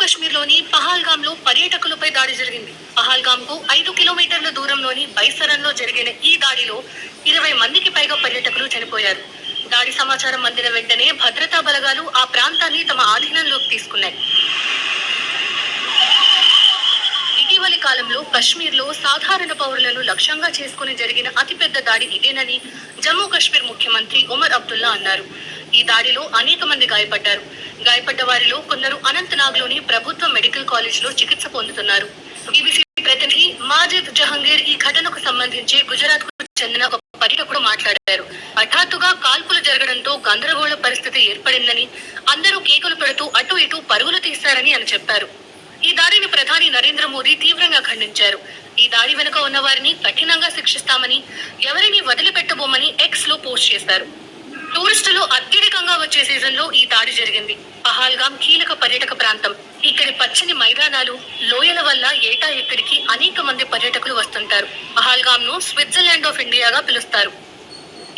కాశ్మీర్లోని పహల్గామ్లో పర్యాటకులపై దాడి జరిగింది. పహల్గామ్కు 5 కిలోమీటర్ల దూరంలోని బైసరన్లో జరిగిన ఈ దాడిలో 20 మందికి పైగా పర్యాటకులు చనిపోయారు. దాడి సమాచారం అందిన వెంటనే భద్రతా బలగాలు ఆ ప్రాంతాన్ని తమ ఆధీనంలోకి తీసుకున్నాయి. ఇటీవలి కాలంలో కశ్మీర్లో సాధారణ పౌరులను లక్ష్యంగా చేసుకుని జరిగిన అతిపెద్ద దాడి ఇదేనని జమ్మూ కశ్మీర్ ముఖ్యమంత్రి ఉమర్ అబ్దుల్లా అన్నారు. ఈ దాడిలో అనేక మంది గాయపడ్డారు. గాయపడ్డ వారిలో కొందరు అనంతనాగ్లోని ప్రభుత్వ మెడికల్ కాలేజ్లో చికిత్స పొందుతున్నారు. బీబీసీ ప్రతినిధి మాజిద్ జహంగీర్ ఈ ఘటనకు సంబంధించి గుజరాత్ కు చెందిన ఒక పర్యాటకుడు మాట్లాడారు. హఠాత్తుగా కాల్పులు జరగడంతో గందరగోళ పరిస్థితి ఏర్పడిందని, అందరూ కేకలు పెడుతూ అటు ఇటు పరుగులు తీశారని అని చెప్పారు. ఈ దాడిని ప్రధాని నరేంద్ర మోదీ తీవ్రంగా ఖండించారు. ఈ దాడి వెనుక ఉన్న వారిని కఠినంగా శిక్షిస్తామని, ఎవరిని వదిలిపెట్టబోమని ఎక్స్ లో పోస్ట్ చేశారు. టూరిస్టులు అత్యధికంగా వచ్చే సీజన్లో ఈ దాడి జరిగింది. పహల్గామ్ కీలక పర్యాటక ప్రాంతం. ఇక్కడి పచ్చని మైదానాలు, లోయల వల్ల ఏటా ఇక్కడికి అనేక మంది పర్యాటకులు వస్తుంటారు. పహల్గామ్ ను స్విట్జర్లాండ్ ఆఫ్ ఇండియాగా పిలుస్తారు.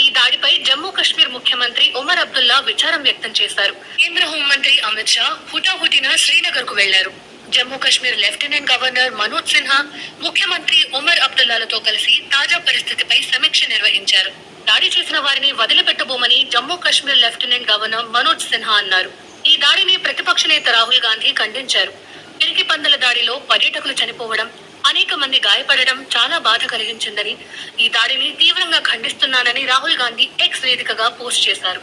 ఈ దాడిపై జమ్మూ కశ్మీర్ ముఖ్యమంత్రి ఉమర్ అబ్దుల్లా విచారం వ్యక్తం చేశారు. కేంద్ర హోంమంత్రి అమిత్ షా హుటాహుటిన శ్రీనగర్ కు వెళ్లారు. జమ్మూ కశ్మీర్ లెఫ్టినెంట్ గవర్నర్ మనోజ్ సిన్హా, ముఖ్యమంత్రి ఉమర్ అబ్దుల్లాలతో కలిసి తాజా పరిస్థితిపై సమీక్ష నిర్వహించారు. దాడి చేసిన వారిని వదిలిపెట్టబోమని జమ్మూ కశ్మీర్ లెఫ్టినెంట్ గవర్నర్ మనోజ్ సిన్హా అన్నారు. ఈ దాడిని ప్రతిపక్ష నేత రాహుల్ గాంధీ ఖండించారు. పిరికి పందుల దాడిలో పర్యాటకులు చనిపోవడం, అనేక మంది గాయపడడం చాలా బాధ కలిగించిందని, ఈ దాడిని తీవ్రంగా ఖండిస్తున్నానని రాహుల్ గాంధీ ఎక్స్ వేదికగా పోస్ట్ చేశారు.